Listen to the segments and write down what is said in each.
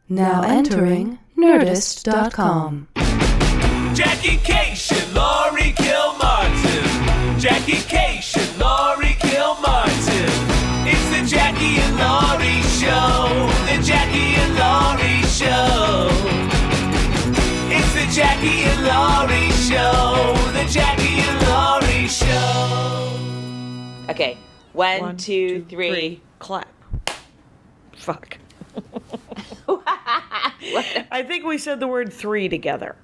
Now entering Nerdist.com. Jackie Cation, Laurie Kilmartin. Jackie Cation, Laurie Kilmartin. It's the Jackie and Laurie Show. The Jackie and Laurie Show. It's the Jackie and Laurie Show. The Jackie and Laurie Show. Okay, one, two, three. Clap. Fuck. I think we said the word three together.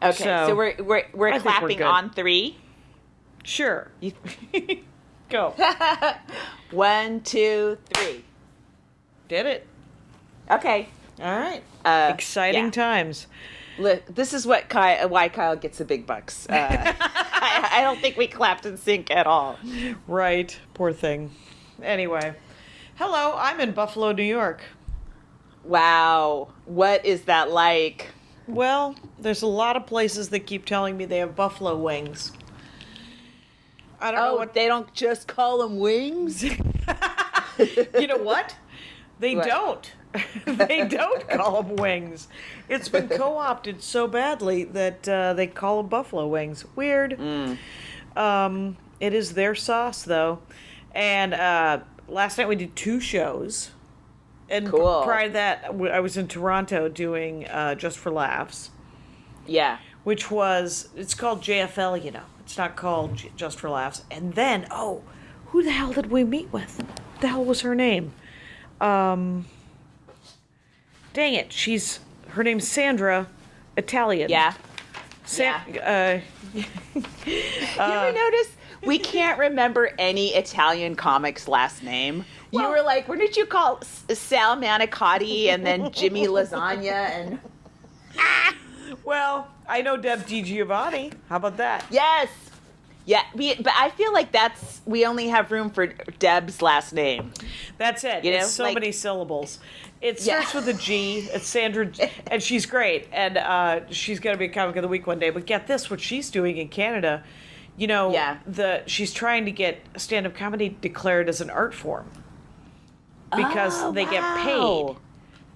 Okay, so we're clapping on three. Sure. Go. 1, 2, 3. Did it. Okay. All right. Exciting times. Look, this is why Kyle gets the big bucks. I don't think we clapped in sync at all. Right. Poor thing. Anyway. Hello, I'm in Buffalo, New York. Wow. What is that like? Well, there's a lot of places that keep telling me they have buffalo wings. I don't know what... they don't just call them wings? You know what? They don't. They don't call them wings. It's been co-opted so badly that they call them buffalo wings. Weird. It is their sauce, though. And last night we did 2 shows. And cool. Prior to that, I was in Toronto doing Just for Laughs. Yeah. Which was, it's called JFL, you know. It's not called Just for Laughs. And then, who the hell did we meet with? What the hell was her name? Dang it. Her name's Sandra, Italian. Yeah. You ever notice we can't remember any Italian comic's last name? You were like, what did you call Sal Manicotti and then Jimmy Lasagna and... Well, I know Deb DiGiovanni. How about that? Yes. Yeah, but I feel like we only have room for Deb's last name. That's it. You know? It's so many syllables. It starts with a G. It's Sandra, and she's great. And she's going to be a Comic of the Week one day. But get this, what she's doing in Canada, you know, she's trying to get stand-up comedy declared as an art form. Because they get paid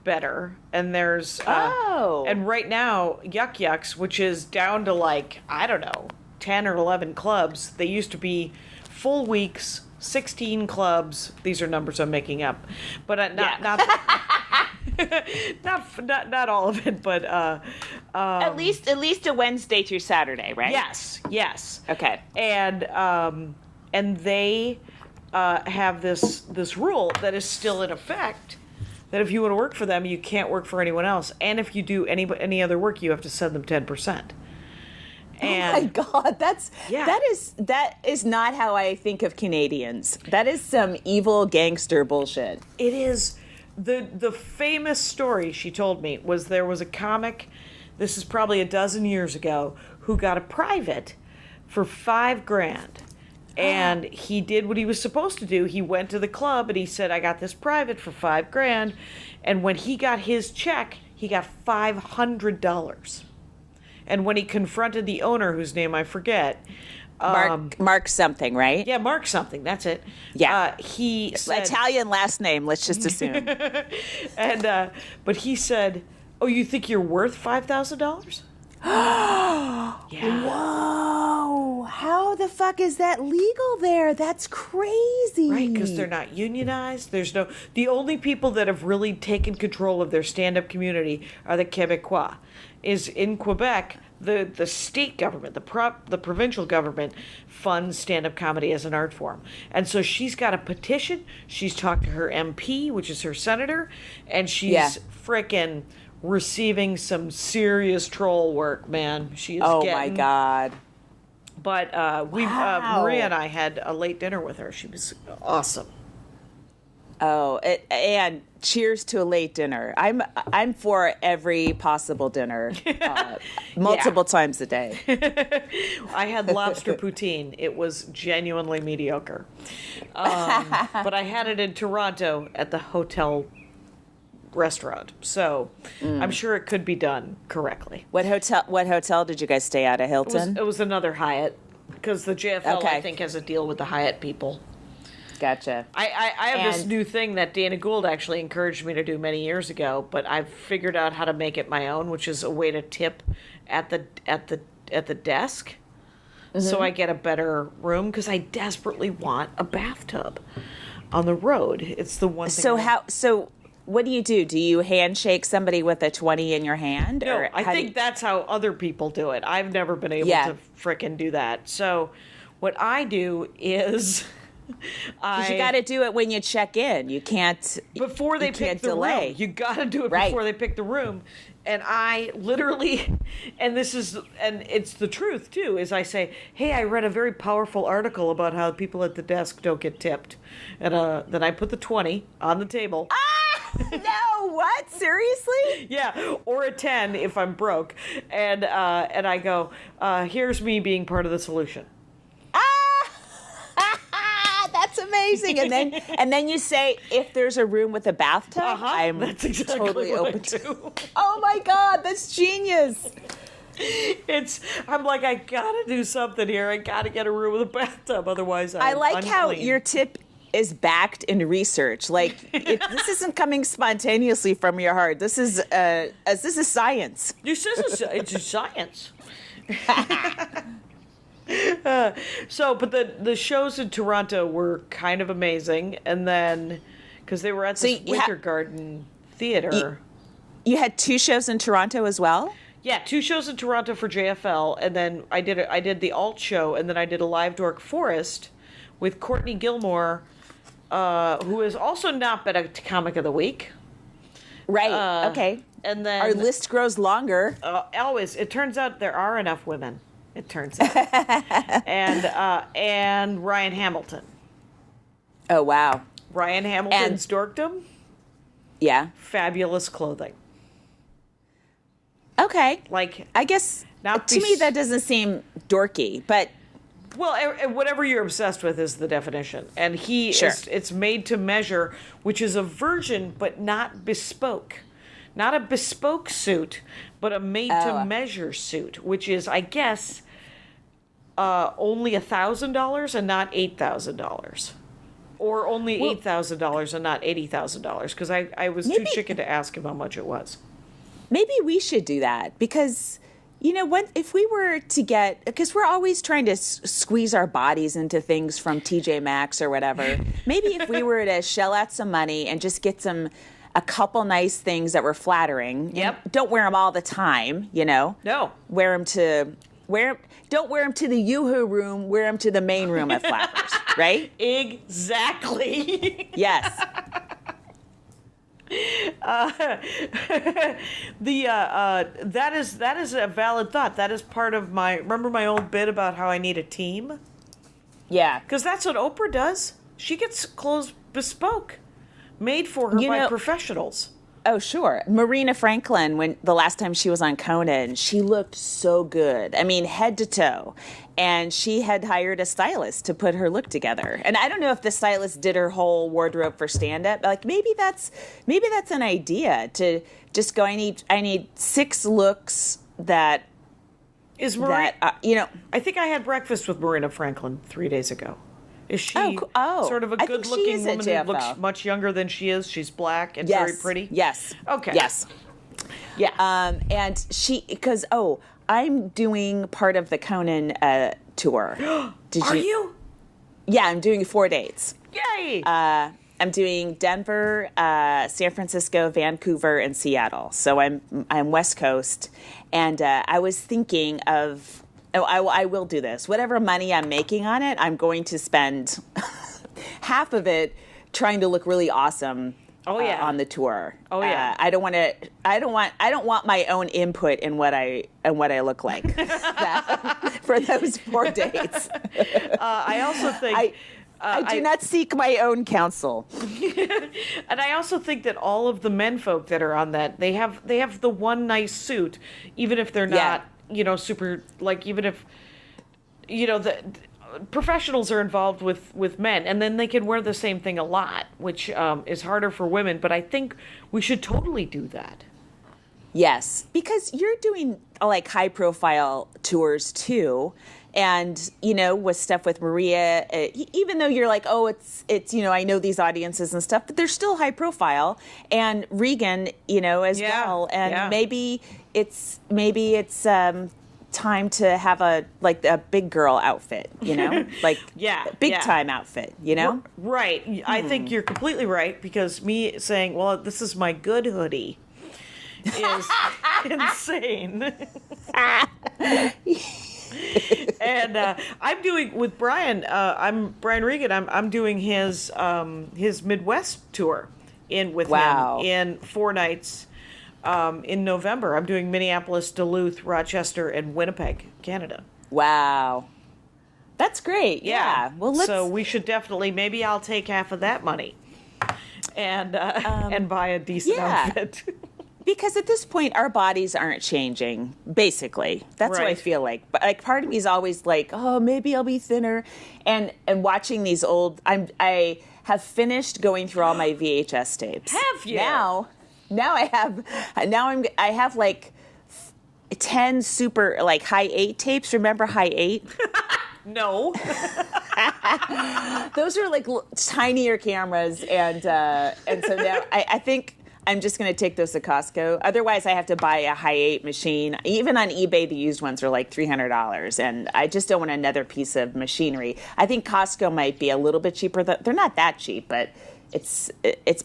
better. And there's... And right now, Yuck Yucks, which is down to like, I don't know, 10 or 11 clubs. They used to be full weeks, 16 clubs. These are numbers I'm making up. But not all of it, but... at least a Wednesday through Saturday, right? Yes. Okay. And they... have this rule that is still in effect, that if you want to work for them, you can't work for anyone else, and if you do any other work, you have to send them 10%. And, oh my God, that is not how I think of Canadians. That is some evil gangster bullshit. It is. The famous story she told me was there was a comic, this is probably a dozen years ago, who got a private for $5,000. And he did what he was supposed to do. He went to the club and he said, I got this private for $5,000. And when he got his check, he got $500. And when he confronted the owner, whose name I forget. Mark something, right? Yeah, Mark something. That's it. Yeah. He said... Italian last name, let's just assume. And but he said, oh, you think you're worth $5,000? Yeah. Whoa. How the fuck is that legal there? That's crazy. Right, because they're not unionized. The only people that have really taken control of their stand-up community are the Québécois. Is in Quebec, the state government, the provincial government funds stand-up comedy as an art form. And so she's got a petition. She's talked to her MP, which is her senator, and she's frickin' receiving some serious troll work, man. She is getting... my God. But Maria and I had a late dinner with her. She was awesome. Oh, and cheers to a late dinner. I'm for every possible dinner, multiple times a day. I had lobster poutine. It was genuinely mediocre. But I had it in Toronto at the hotel restaurant, so I'm sure it could be done correctly. What hotel did you guys stay at? A Hilton? It was another Hyatt, because the JFL I think has a deal with the Hyatt people. Gotcha. I have this new thing that DeAnne Gould actually encouraged me to do many years ago, but I've figured out how to make it my own, which is a way to tip at the desk. So I get a better room because I desperately want a bathtub on the road. It's the one thing. So what do? Do you handshake somebody with a 20 in your hand? No, or I think that's how other people do it. I've never been able to frickin' do that. So what I do is you got to do it when you check in. You can't before they pick the delay. room. You got to do it before they pick the room. And I literally, and it's the truth too, is I say, hey, I read a very powerful article about how people at the desk don't get tipped. And then I put the 20 on the table. No, what? Seriously? Yeah, or a 10 if I'm broke. And I go, here's me being part of the solution. That's amazing. And then you say, if there's a room with a bathtub, I'm that's exactly totally what open I do. Oh my God, that's genius. I'm like, I gotta do something here. I gotta get a room with a bathtub, otherwise I'm I like unclean. how your tip is backed in research. Like this isn't coming spontaneously from your heart. This is science. It's science. But the shows in Toronto were kind of amazing, and then because they were at the Winter Garden Theater. You had 2 shows in Toronto as well? Yeah, 2 shows in Toronto for JFL, and then I did the alt show, and then I did a live Dork Forest with Courtney Gilmore, who has also not been a Comic of the Week. Right. Okay. And then our list grows longer. Always. It turns out there are enough women. It turns out. and Ryan Hamilton. Oh wow. Ryan Hamilton's dorkdom. Yeah. Fabulous clothing. Okay. Like, I guess to me that doesn't seem dorky, but well, whatever you're obsessed with is the definition. And it's made to measure, which is a version but not bespoke. Not a bespoke suit, but a made-to-measure suit, which is, I guess, only $1,000 and not $8,000. Or only $8,000 and not $80,000, because I was too chicken to ask him how much it was. Maybe we should do that, because, you know what, if we were to get, because we're always trying to squeeze our bodies into things from TJ Maxx or whatever, maybe if we were to shell out some money and just get a couple nice things that were flattering. Yep. Don't wear them all the time, you know. No. Don't wear them to the Yoo-hoo room. Wear them to the main room at Flappers, right? Exactly. Yes. That is a valid thought. That is part of remember my old bit about how I need a team? Yeah. Because that's what Oprah does. She gets clothes bespoke. Made for her by professionals. Oh, sure. Marina Franklin, when the last time she was on Conan, she looked so good. I mean, head to toe. And she had hired a stylist to put her look together. And I don't know if the stylist did her whole wardrobe for stand-up. Like maybe that's an idea to just go. I need 6 looks that is Marina. That I think I had breakfast with Marina Franklin 3 days ago. Is she sort of a good-looking woman who looks much younger than she is? She's black and very pretty? Yes. Okay. Yes. Yeah. And because I'm doing part of the Conan tour. Are you? Yeah, I'm doing 4 dates. Yay! I'm doing Denver, San Francisco, Vancouver, and Seattle. So I'm West Coast, and I was thinking of. Oh, I will do this. Whatever money I'm making on it, I'm going to spend half of it trying to look really awesome. On the tour. Oh yeah. I don't want my own input in what I look like for those 4 dates. I also think I do not seek my own counsel. And I also think that all of the men folk that are on that, they have the one nice suit, even if they're not. Super, like, even if, the professionals are involved with men, and then they can wear the same thing a lot, which is harder for women, but I think we should totally do that. Yes, because you're doing, like, high-profile tours, too, And, with stuff with Maria, even though you're like, oh, it's I know these audiences and stuff, but they're still high profile. And Regan, as well. And maybe it's time to have a big girl outfit, like big time outfit, Right. I think you're completely right, because me saying, well, this is my good hoodie is insane. And I'm doing with Brian. I'm Brian Regan. I'm doing his Midwest tour with him in 4 nights in November. I'm doing Minneapolis, Duluth, Rochester, and Winnipeg, Canada. Wow, that's great. Yeah. Well, so we should definitely. Maybe I'll take half of that money and buy a decent outfit. Because at this point, our bodies aren't changing, basically. That's what I feel like. But part of me is always like, oh, maybe I'll be thinner. And watching these old, I have finished going through all my VHS tapes. Have you? Now I have like 10 super high 8 tapes. Remember high 8? No. Those are like tinier cameras, and so now I think I'm just going to take those to Costco. Otherwise, I have to buy a high 8 machine. Even on eBay, the used ones are like $300, and I just don't want another piece of machinery. I think Costco might be a little bit cheaper. They're not that cheap, but it's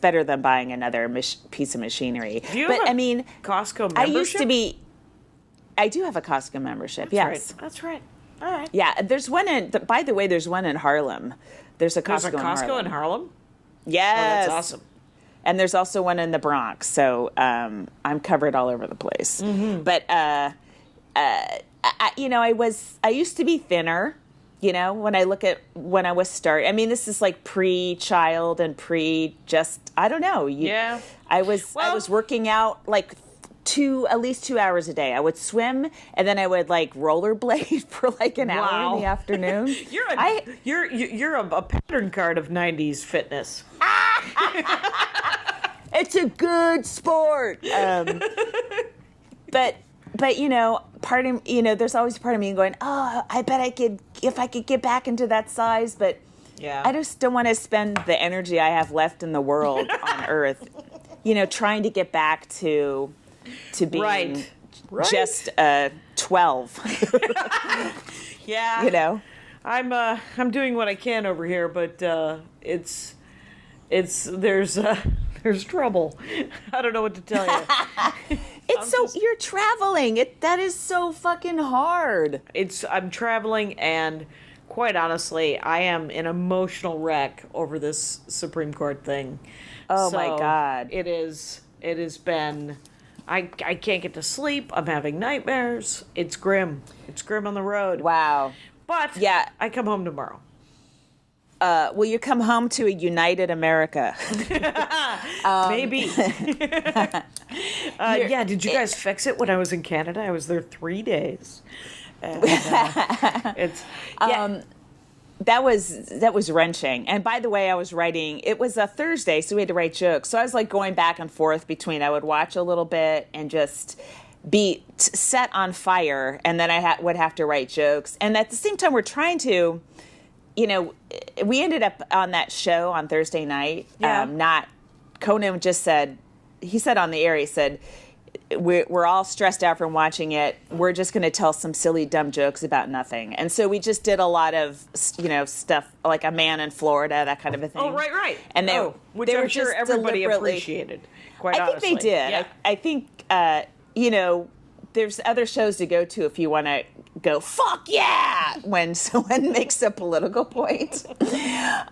better than buying another piece of machinery. Do you have a Costco membership? I do have a Costco membership. Yes, That's right. All right. Yeah, there's one by the way, there's one in Harlem. There's a Costco in Harlem? Yes. Oh, that's awesome. And there's also one in the Bronx, so I'm covered all over the place. Mm-hmm. But I used to be thinner. When I was starting. I mean, this is like pre-child and I don't know. I was working out like at least 2 hours a day. I would swim, and then I would rollerblade for an hour in the afternoon. You're a pattern card of 90s fitness. It's a good sport. But part of there's always part of me going, oh, I bet I could if I could get back into that size, but I just don't want to spend the energy I have left in the world on Earth, trying to get back to being right. just 12. Yeah. I'm doing what I can over here, but there's trouble. I don't know what to tell you. You're traveling. That is so fucking hard. I'm traveling, and quite honestly, I am an emotional wreck over this Supreme Court thing. Oh my God. It has been, I can't get to sleep. I'm having nightmares. It's grim. It's grim on the road. Wow. But I come home tomorrow. Will you come home to a united America? Maybe. Did you guys fix it when I was in Canada? I was there 3 days. And, that was wrenching. And by the way, I was writing. It was a Thursday, so we had to write jokes. So I was going back and forth between I would watch a little bit and just be set on fire, and then I would have to write jokes. And at the same time, we're trying to. We ended up on that show on Thursday night. Yeah. Conan just said, he said on the air, he said, we're all stressed out from watching it. We're just going to tell some silly, dumb jokes about nothing. And so we just did a lot of, stuff like a man in Florida, that kind of a thing. Oh, right. And which I'm sure everybody appreciated, quite honestly. I think they did. Yeah. I think, there's other shows to go to if you want to go, fuck yeah, when someone makes a political point.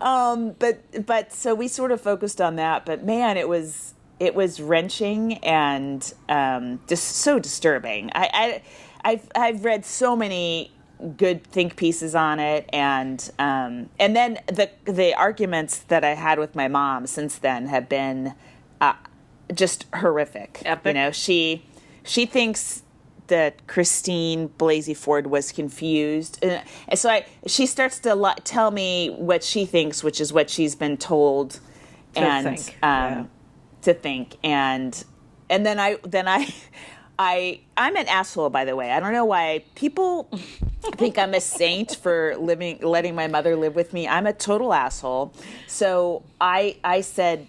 But so we sort of focused on that. But man, it was wrenching and just so disturbing. I've read so many good think pieces on it, and then the arguments that I had with my mom since then have been just horrific. Epic. She thinks that Christine Blasey Ford was confused. And so she starts to tell me what she thinks, which is what she's been told to think. And then I'm an asshole, by the way. I don't know why people think I'm a saint for letting my mother live with me. I'm a total asshole. So I said,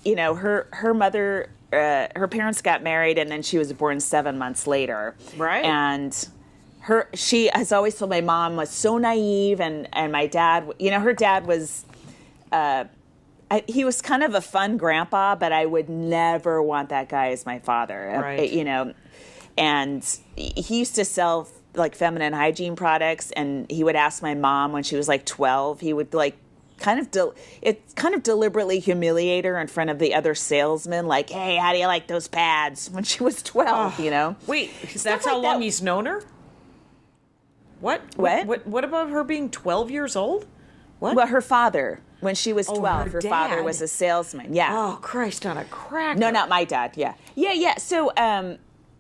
you know, her mother, her parents got married, and then she was born 7 months later. Right. And she has always told my mom was so naive, and my dad, you know, her dad was, he was kind of a fun grandpa, but I would never want that guy as my father. Right. You know, and he used to sell like feminine hygiene products, and he would ask my mom when she was like 12, he would like kind of deliberately humiliate her in front of the other salesmen, like, hey, how do you like those pads, when she was 12, you know? Wait, that's how long he's known her? What about her being 12 years old? What? Well, her father, when she was 12, her father dad. was a salesman. Yeah. Oh, Christ on a cracker. No, not my dad. Yeah. Yeah. So,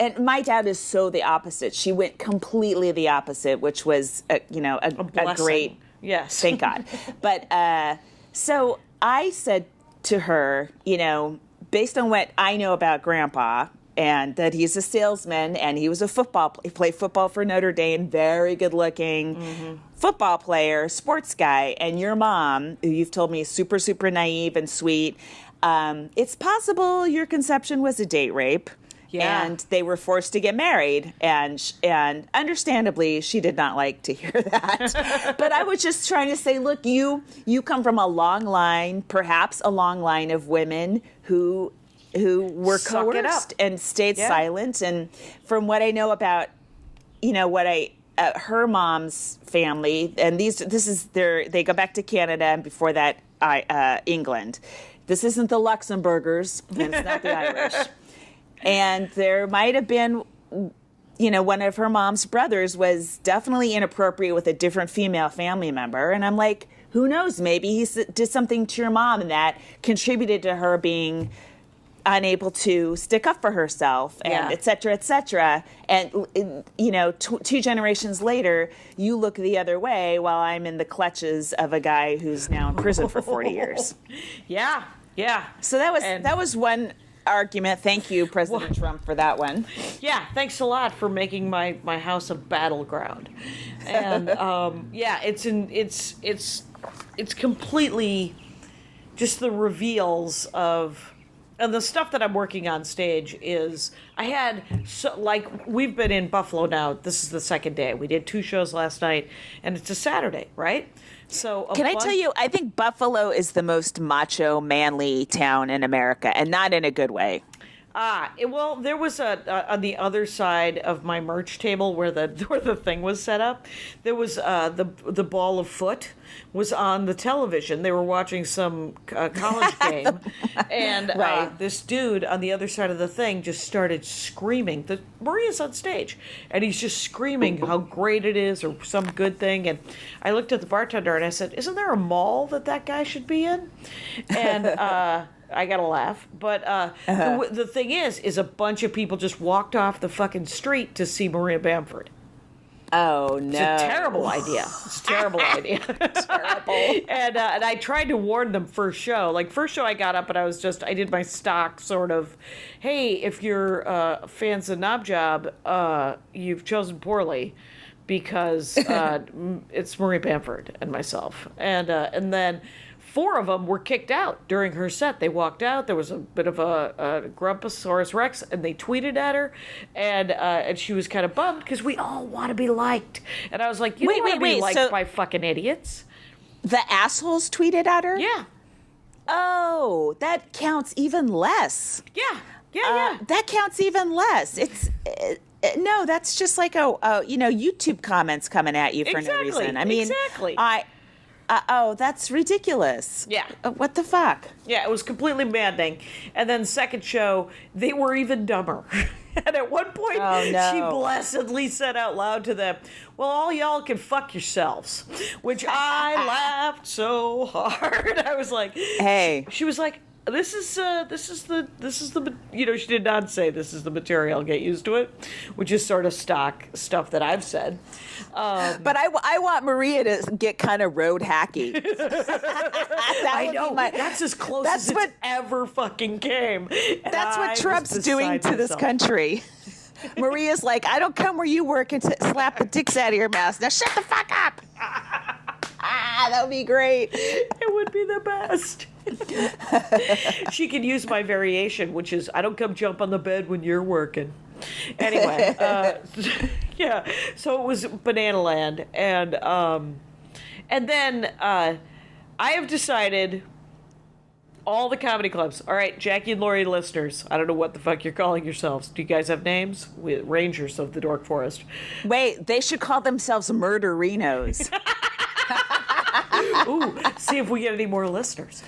and my dad is so the opposite. She went completely the opposite, which was, a great, yes, thank God. But so I said to her, you know, based on what I know about Grandpa, and that he's a salesman, and he was he played football for Notre Dame, very good looking football player, sports guy, and your mom, who you've told me is super, super naive and sweet, it's possible your conception was a date rape. Yeah. And they were forced to get married, and understandably, she did not like to hear that. But I was just trying to say, look, you come from a long line, perhaps a long line of women who were coerced and stayed silent. And from what I know about, you know, her mom's family, and they go back to Canada, and before that, England. This isn't the Luxembourgers, and it's not the Irish. And there might have been, you know, one of her mom's brothers was definitely inappropriate with a different female family member. And I'm like, who knows? Maybe he did something to your mom, and that contributed to her being unable to stick up for herself, and et cetera, et cetera. And, you know, two generations later, you look the other way while I'm in the clutches of a guy who's now in prison for 40 years. Yeah. So that was one argument. Thank you, President Trump, for that one. Yeah, thanks a lot for making my house a battleground. And it's completely just the reveals of. And the stuff that I'm working on stage is, we've been in Buffalo now. This is the second day. We did 2 shows last night, and it's a Saturday, right? So can I tell you, I think Buffalo is the most macho, manly town in America, and not in a good way. Well, there was on the other side of my merch table where the thing was set up, there was the ball of foot was on the television. They were watching some college game, and this dude on the other side of the thing just started screaming. Maria's on stage, and he's just screaming how great it is or some good thing. And I looked at the bartender and I said, "Isn't there a mall that guy should be in?" And I gotta laugh, but the thing is a bunch of people just walked off the fucking street to see Maria Bamford. Oh no! It's a terrible idea. Terrible. And I tried to warn them first show. Like first show, I got up and I did my stock sort of, hey, if you're fans of Knob Job, you've chosen poorly, because it's Maria Bamford and myself, and then 4 of them were kicked out during her set. They walked out. There was a bit of a Grumposaurus Rex, and they tweeted at her, and she was kind of bummed because we all want to be liked. And I was like, you don't want to be liked by fucking idiots. The assholes tweeted at her? Yeah. Oh, that counts even less. Yeah. That counts even less. No, that's just like YouTube comments coming at you for no reason. I mean, exactly. That's ridiculous. Yeah. What the fuck? Yeah, it was completely maddening. And then second show, they were even dumber. And at one point, she blessedly said out loud to them, "Well, all y'all can fuck yourselves," which I laughed so hard. I was like, "Hey." She was like, This is the she did not say this is the material, get used to it, which is sort of stock stuff that I've said. But I want Maria to get kind of road hacky. I know. That's as close as it ever fucking came. That's what Trump's doing to this country. Maria's like, I don't come where you work and slap the dicks out of your mouth. Now shut the fuck up. That would be great. It would be the best. She can use my variation, which is, I don't come jump on the bed when you're working. Anyway, yeah. So it was Banana Land, and then I have decided all the comedy clubs. All right, Jackie and Laurie listeners, I don't know what the fuck you're calling yourselves. Do you guys have names? Rangers of the Dork Forest. Wait, they should call themselves Murderinos. Ooh, see if we get any more listeners.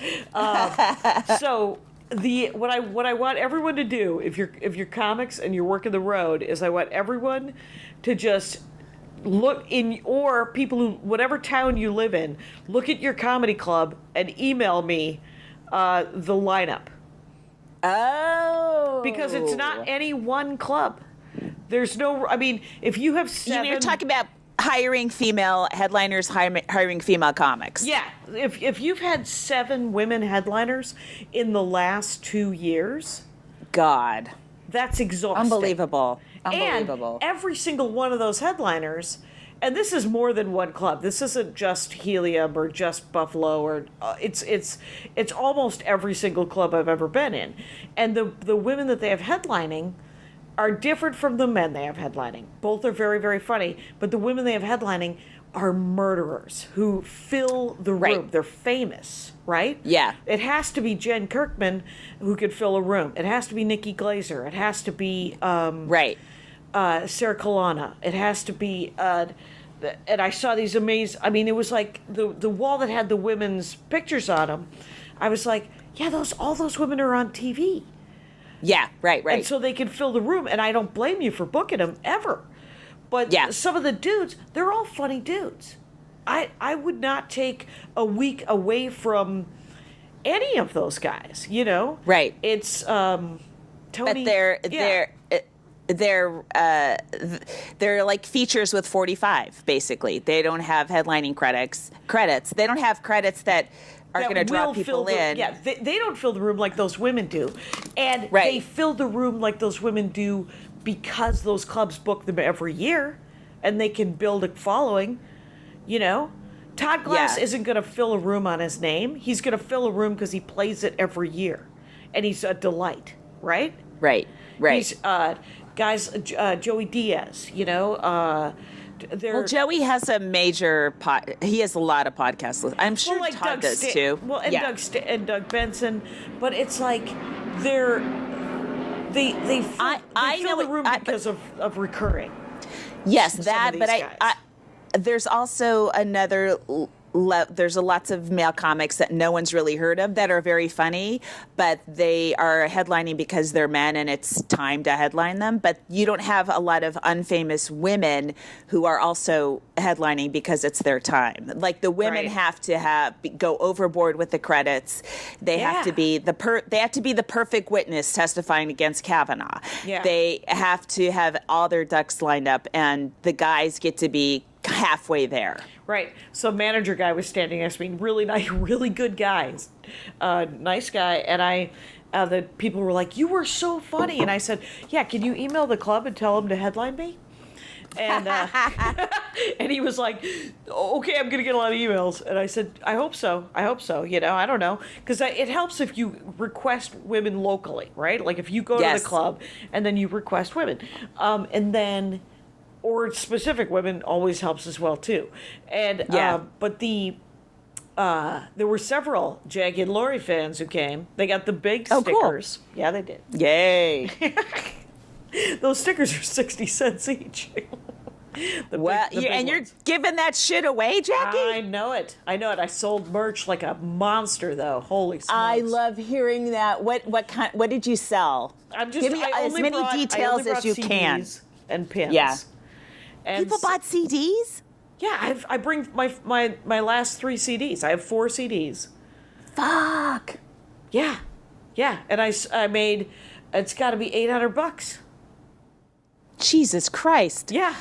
So what I want everyone to do, if you're comics and you're working the road, is I want everyone to just look in, or people who, whatever town you live in, look at your comedy club and email me the lineup. Oh. Because it's not any one club. There's no, I mean, if you have 7... You're talking about hiring female headliners, hiring female comics. Yeah. If you've had 7 women headliners in the last 2 years... God. That's exhausting. Unbelievable. And every single one of those headliners... And this is more than one club. This isn't just Helium or just Buffalo, or it's almost every single club I've ever been in. And the women that they have headlining are different from the men they have headlining. Both are very, very funny, but the women they have headlining are murderers who fill the room. Right. They're famous, right? Yeah. It has to be Jen Kirkman who could fill a room. It has to be Nikki Glaser. It has to be right. Sarah Kalana. It has to be, and I saw these amazing, I mean, it was like the wall that had the women's pictures on them. I was like, yeah, all those women are on TV. Yeah, right. And so they can fill the room, and I don't blame you for booking them, ever. But some of the dudes, they're all funny dudes. I would not take a week away from any of those guys, you know? Right. It's, Tony. But they're like features with 45, basically. They don't have headlining credits. They don't have credits that are going to draw people in. Yeah, they don't fill the room like those women do. And they fill the room like those women do because those clubs book them every year and they can build a following, you know? Todd Glass isn't going to fill a room on his name. He's going to fill a room because he plays it every year. And he's a delight, right? Right. He's, guys, Joey Diaz, you know, well, Joey has a major he has a lot of podcasts. I'm sure like Todd does too. Well, and Doug Benson, but it's like they fill the room because of recurring. Yes, that. But I there's also another. There's lots of male comics that no one's really heard of that are very funny, but they are headlining because they're men and it's time to headline them. But you don't have a lot of unfamous women who are also headlining because it's their time. Like the women have to go overboard with the credits. They have to be the perfect witness testifying against Kavanaugh. Yeah. They have to have all their ducks lined up, and the guys get to be halfway there. Right. So manager guy was standing next to me, really nice, really good guy, nice guy. And the people were like, "You were so funny." And I said, "Yeah, can you email the club and tell them to headline me?" And and he was like, "Okay, I'm going to get a lot of emails." And I said, I hope so. You know, I don't know. Because it helps if you request women locally, right? Like if you go to the club and then you request women. And then... or specific women always helps as well too, and but there were several Jackie and Laurie fans who came. They got the big stickers. Cool. Yeah, they did. Yay! Those stickers are 60 cents each. You're giving that shit away, Jackie? I know it. I sold merch like a monster, though. Holy smokes! I love hearing that. What did you sell? Give me as many details as you can. And pins. Yeah. And people bought CDs? Yeah, I bring my last 3 CDs. I have 4 CDs. Fuck. Yeah. And I made, it's got to be $800. Jesus Christ. Yeah.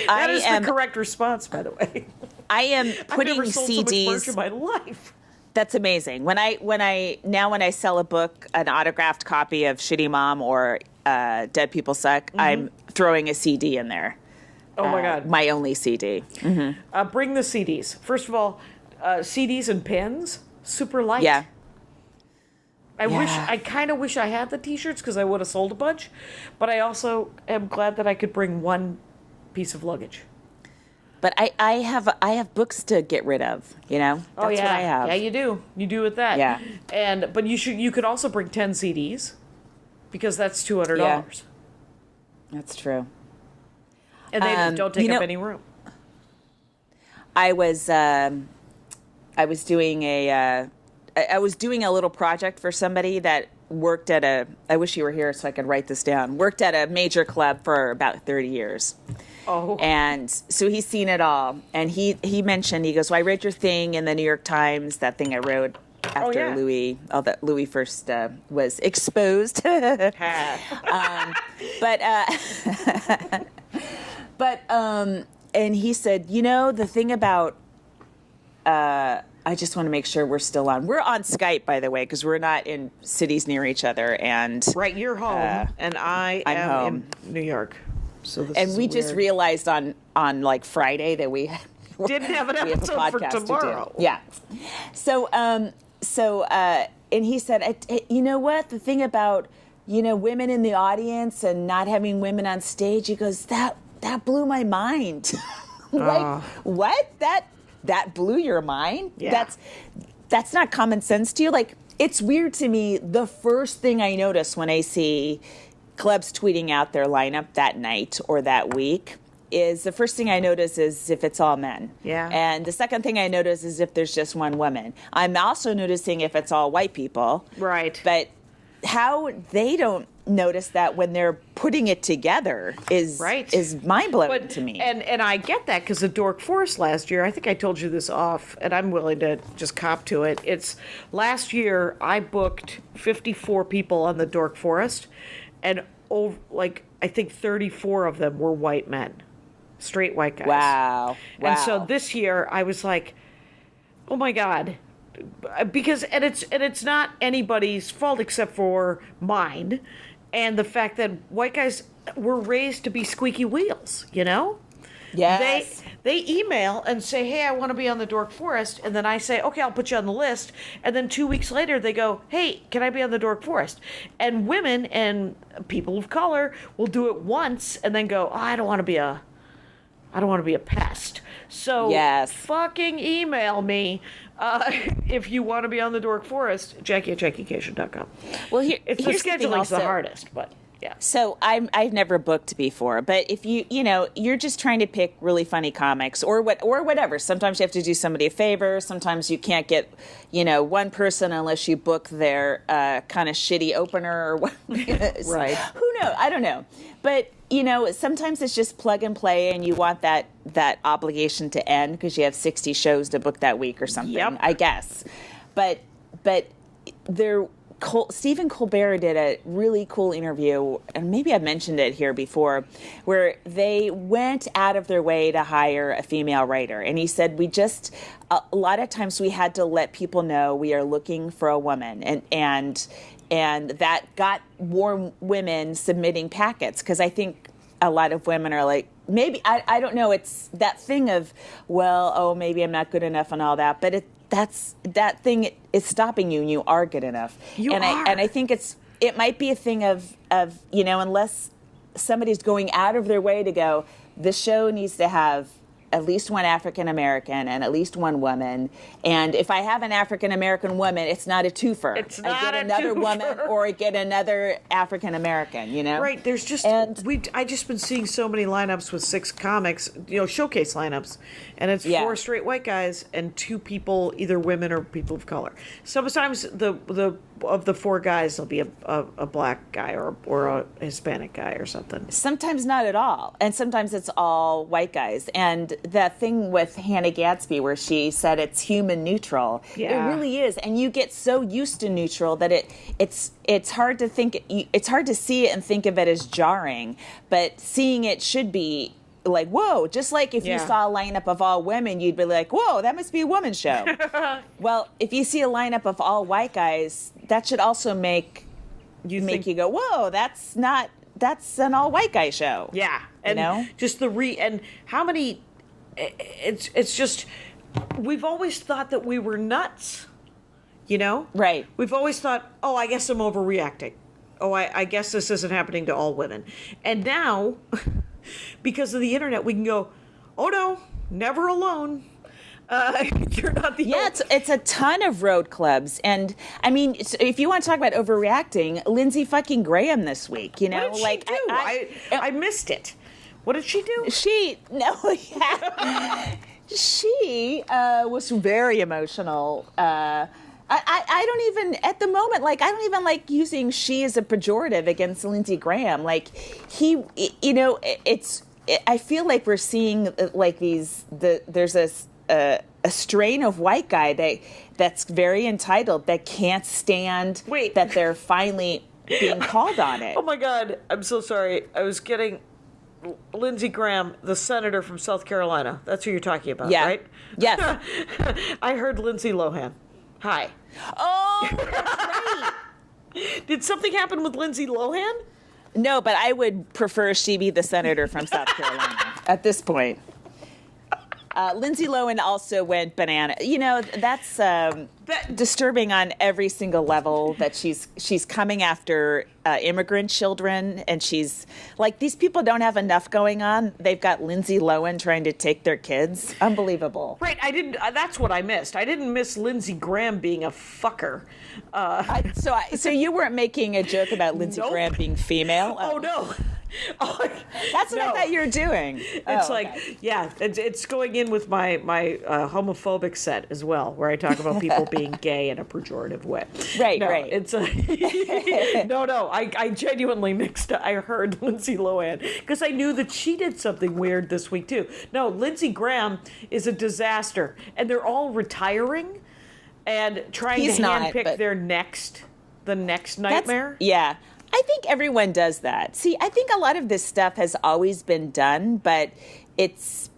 That is the correct response, by the way. I am putting I've never sold CDs. So much merch in my life. That's amazing. When I sell a book, an autographed copy of Shitty Mom or Dead People Suck, I'm throwing a CD in there. Oh my God. My only CD. Bring the CDs. First of all, CDs and pins, super light. Yeah. I kind of wish I had the t-shirts because I would have sold a bunch, but I also am glad that I could bring one piece of luggage. But I have books to get rid of, That's what I have. Yeah, you do. You do with that. Yeah. But you could also bring 10 CDs because that's $200. Yeah. That's true. And they don't take up any room. I was doing a little project for somebody that worked at I wish you were here so I could write this down. Worked at a major club for about 30 years. Oh. And so he's seen it all. And he mentioned, he goes, well, I read your thing in the New York Times, that thing I wrote after Louis first was exposed. But and he said, the thing about, I just want to make sure we're still on. We're on Skype, by the way, because we're not in cities near each other. And right, you're home, and I'm home in New York. So we just realized on like Friday that we didn't have an episode for tomorrow. Yeah. So and he said, you know what? The thing about women in the audience and not having women on stage, he goes, that blew my mind. Like, what? That blew your mind? Yeah. That's not common sense to you? Like, it's weird to me. The first thing I notice when I see clubs tweeting out their lineup that night or that week is the first thing I notice is if it's all men. Yeah. And the second thing I notice is if there's just one woman. I'm also noticing if it's all white people. Right. But how they don't notice that when they're putting it together is mind-blowing to me. And I get that because the Dork Forest last year, I think I told you this off, and I'm willing to just cop to it. It's last year I booked 54 people on the Dork Forest, and I think 34 of them were white men, straight white guys. Wow. And so this year I was like, oh my God. Because it's not anybody's fault except for mine, and the fact that white guys were raised to be squeaky wheels. Yes. They email and say, hey, I want to be on the Dork Forest, and then I say, okay, I'll put you on the list, and then 2 weeks later they go, hey, can I be on the Dork Forest? And women and people of color will do it once and then go, oh, I don't want to be a pest. So fucking email me if you want to be on the Dork Forest, Jackie@JackieCation.com. Well, the scheduling's the hardest, but yeah. So I've never booked before, but if you're just trying to pick really funny comics or whatever. Sometimes you have to do somebody a favor. Sometimes you can't get one person unless you book their kind of shitty opener or what. Right. Who knows? I don't know, but. Sometimes it's just plug and play, and you want that obligation to end because you have 60 shows to book that week or something. Yep. I guess, but Stephen Colbert did a really cool interview, and maybe I've mentioned it here before, where they went out of their way to hire a female writer, and he said a lot of times we had to let people know we are looking for a woman, and that got more women submitting packets, because I think a lot of women are like, maybe, I don't know, it's that thing of, maybe I'm not good enough and all that, but that thing is stopping you, and you are good enough. I think it might be a thing of unless somebody's going out of their way to go, the show needs to have at least one African American and at least one woman. And if I have an African American woman, it's not a twofer. It's not I get another woman or I get another African American, Right. There's just I just been seeing so many lineups with 6 comics, showcase lineups, and it's 4 straight white guys and 2 people, either women or people of color. Sometimes the of the 4 guys, there'll be a black guy or a Hispanic guy or something. Sometimes not at all. And sometimes it's all white guys. And that thing with Hannah Gadsby where she said it's human neutral, it really is. And you get so used to neutral that it's hard to it's hard to see it and think of it as jarring. But seeing it should be like, whoa, just like if you saw a lineup of all women, you'd be like, whoa, that must be a woman's show. Well, if you see a lineup of all white guys, that should also make make you go, whoa, that's an all white guy show. Yeah. And just and how many, it's just, we've always thought that we were nuts, Right. We've always thought, oh, I guess I'm overreacting. Oh, I guess this isn't happening to all women. And now, because of the internet, we can go, oh no, never alone. You're not the only. It's a ton of road clubs. And I mean, if you want to talk about overreacting, Lindsey fucking Graham this week, What did she do? I missed it. What did she do? She was very emotional. I don't even, at the moment, I don't even like using she as a pejorative against Lindsey Graham. I feel like we're seeing there's a strain of white guy that's very entitled, that can't stand that they're finally being called on it. Oh my God, I'm so sorry. I was getting Lindsey Graham, the senator from South Carolina. That's who you're talking about, right? Yes. I heard Lindsay Lohan. Hi. Oh, that's right. Did something happen with Lindsay Lohan? No, but I would prefer she be the senator from South Carolina at this point. Lindsay Lohan also went banana. That's disturbing on every single level, that she's coming after immigrant children, and she's like, these people don't have enough going on. They've got Lindsay Lohan trying to take their kids. Unbelievable. Right. I didn't. That's what I missed. I didn't miss Lindsey Graham being a fucker. So you weren't making a joke about Lindsey Graham being female? Oh no. That's what I thought you were doing. It's it's going in with my homophobic set as well, where I talk about people being gay in a pejorative way. Right. It's no. I genuinely mixed up. I heard Lindsay Lohan because I knew that she did something weird this week too. No, Lindsey Graham is a disaster, and they're all retiring and trying to handpick the next nightmare. Yeah. I think everyone does that. See, I think a lot of this stuff has always been done, but it's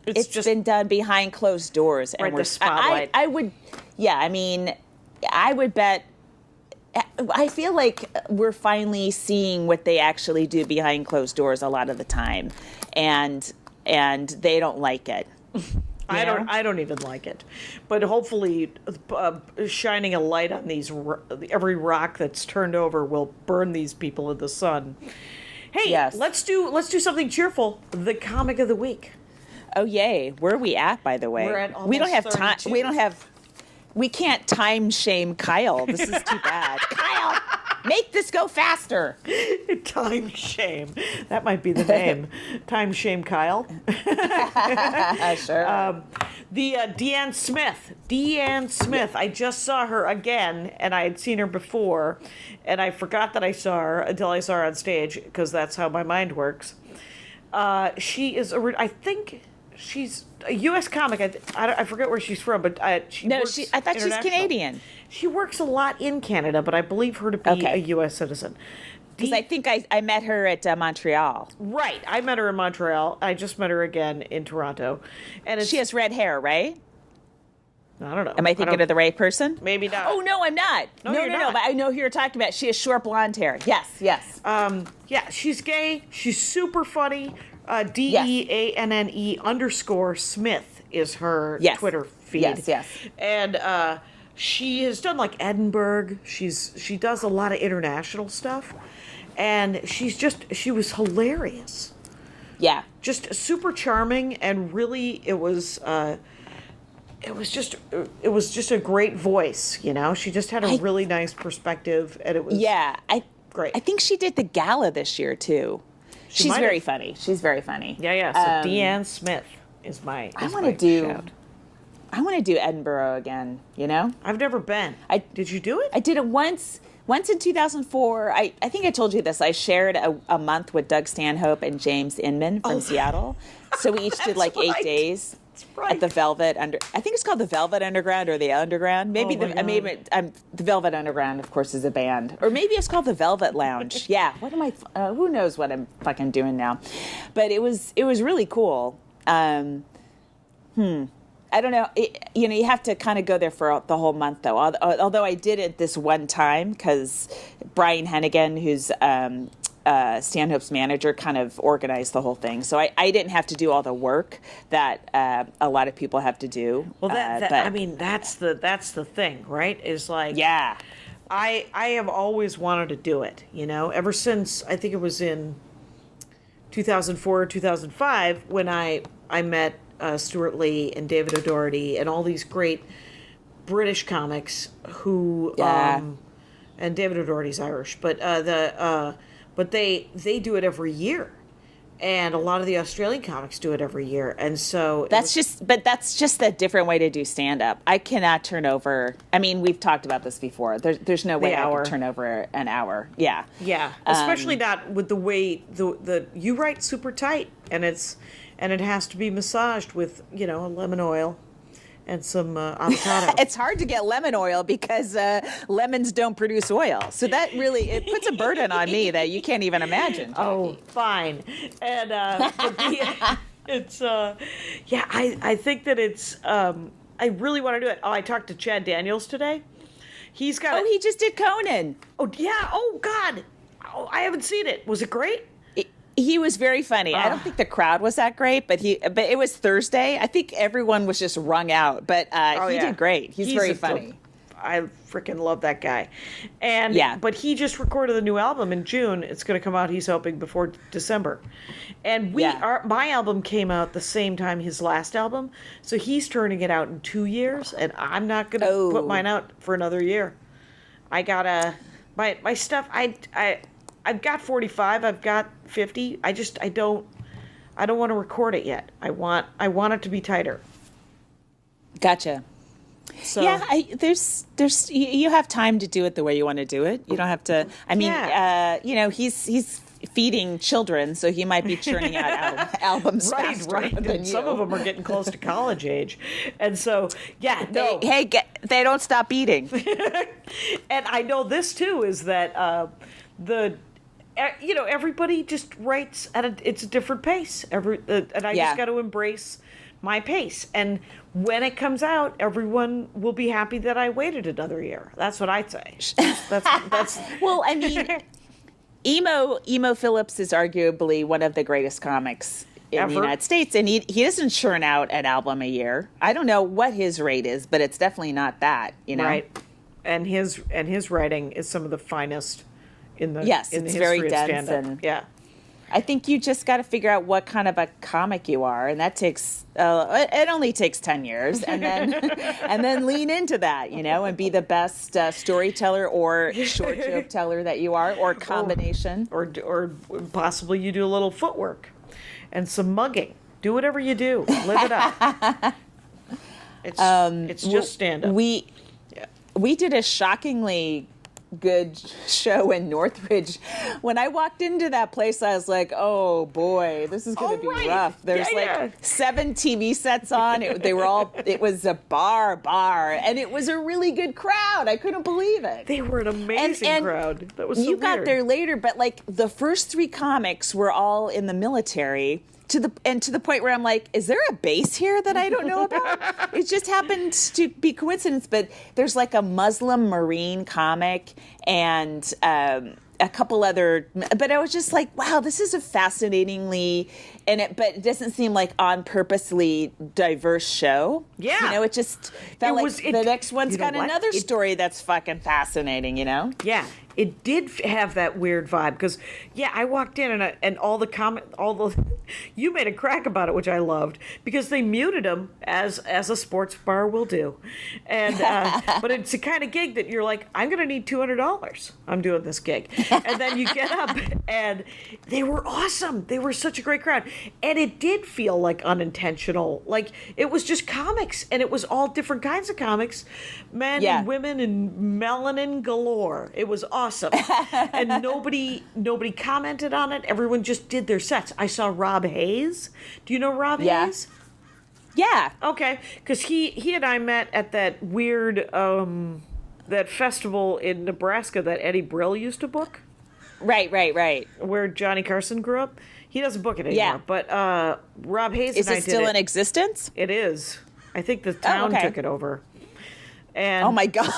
just been done behind closed doors. And the spotlight. I would bet. I feel like we're finally seeing what they actually do behind closed doors a lot of the time, and they don't like it. I don't even like it, but hopefully, shining a light on every rock that's turned over will burn these people in the sun. Hey, yes. Let's do something cheerful. The comic of the week. Oh yay! Where are we at, by the way? We're at almost we don't have 32. We can't time shame Kyle. This is too bad. Kyle, make this go faster. Time shame. That might be the name. Time shame Kyle. Sure. The DeAnne Smith. DeAnne Smith. I just saw her again, and I had seen her before, and I forgot that I saw her until I saw her on stage, because that's how my mind works. She is, I think she's a U.S. comic. I forget where she's from, but I thought she's Canadian. She works a lot in Canada, but I believe her to be a U.S. citizen. Because I think I met her at Montreal. Right. I met her in Montreal. I just met her again in Toronto. And she has red hair, right? I don't know. Am I thinking of the right person? Maybe not. Oh, no, I'm not. No, but I know who you're talking about. She has short blonde hair. Yes. Yeah, she's gay. She's super funny. DEANNE_Smith is her Twitter feed. Yes. And she has done like Edinburgh. She does a lot of international stuff. And she was hilarious. Yeah. Just super charming, and really it was just a great voice, She just had a really nice perspective, and it was great. I think she did the gala this year too. She's very funny. Yeah. So DeAnne Smith is my I want to do Edinburgh again, I've never been. Did you do it? I did it once in 2004. I think I told you this. I shared a month with Doug Stanhope and James Inman from Seattle. So we each did 8 days at the Velvet I think it's called the Velvet Underground or the Underground. Maybe the Velvet Underground, of course, is a band, or maybe it's called the Velvet Lounge. Yeah. What am I? Who knows what I'm fucking doing now? But it was really cool. I don't know. You have to kind of go there for the whole month, though. Although I did it this one time because Brian Hennigan, who's Stanhope's manager, kind of organized the whole thing. So I didn't have to do all the work that a lot of people have to do. Well, that's the thing, right? Is like, yeah, I have always wanted to do it. Ever since I think it was in 2004 or 2005 when I met Stuart Lee and David O'Doherty and all these great British comics who and David O'Doherty's Irish, but they do it every year, and a lot of the Australian comics do it every year, and so that's just a different way to do stand up. I cannot turn over. I mean, we've talked about this before. There's no way I can turn over an hour. Yeah, especially not with the way the you write super tight, and it has to be massaged with a lemon oil and some avocado. It's hard to get lemon oil because lemons don't produce oil. So that really, it puts a burden on me that you can't even imagine, Jackie. Oh, fine. And it's, I think that it's, I really want to do it. Oh, I talked to Chad Daniels today. He just did Conan. Oh, yeah. Oh, God. Oh, I haven't seen it. Was it great? He was very funny. I don't think the crowd was that great, but it was Thursday. I think everyone was just wrung out, but he did great. He's very funny. I freaking love that guy. And but he just recorded the new album in June. It's going to come out, he's hoping, before December. And my album came out the same time his last album, so he's turning it out in 2 years, and I'm not going to put mine out for another year. I gotta my stuff. I've got 45. I've got 50. I don't want to record it yet. I want it to be tighter. Gotcha. So there's you have time to do it the way you want to do it. You don't have to. I mean, he's feeding children, so he might be churning out albums faster than you. Some of them are getting close to college age, and so they don't stop eating. And I know this too is that everybody just writes it's a different pace. And I just got to embrace my pace. And when it comes out, everyone will be happy that I waited another year. That's what I'd say. That's well, I mean, Emo Phillips is arguably one of the greatest comics in the United States, and he doesn't churn out an album a year. I don't know what his rate is, but it's definitely not that. Right. And his writing is some of the finest in the it's very dense, and I think you just got to figure out what kind of a comic you are, and that takes it only takes 10 years, and then lean into that, and be the best storyteller or short joke teller that you are, or combination, or possibly you do a little footwork and some mugging. Do whatever you do, live it up. It's just stand up. We did a shockingly good show in Northridge. When I walked into that place, I was like, oh boy, this is going to be rough. There's 7 TV sets on. It was a bar, and it was a really good crowd. I couldn't believe it. They were an amazing crowd. That was so you weird. Got there later, but the first 3 comics were all in the military. To the point where I'm like, is there a base here that I don't know about? It just happened to be coincidence, but there's a Muslim Marine comic and a couple other, but I was just like, wow, this is a fascinatingly, but it doesn't seem like on purposely diverse show. Yeah. It just felt the next one's got another story that's fucking fascinating, Yeah. It did have that weird vibe because, I walked in and all the you made a crack about it, which I loved because they muted them as a sports bar will do, and but it's a kind of gig that you're like, I'm gonna need $200. I'm doing this gig, and then you get up and they were awesome. They were such a great crowd, and it did feel like unintentional, like it was just comics, and it was all different kinds of comics, men and women and melanin galore. It was awesome. And nobody commented on it. Everyone just did their sets. I saw Rob Hayes. Do you know Rob Hayes? Yeah. Okay. Because he and I met at that weird that festival in Nebraska that Eddie Brill used to book. Right. Where Johnny Carson grew up. He doesn't book it anymore. Yeah. But Rob Hayes is and I it still did in existence? It is. I think the town took it over. And oh my God.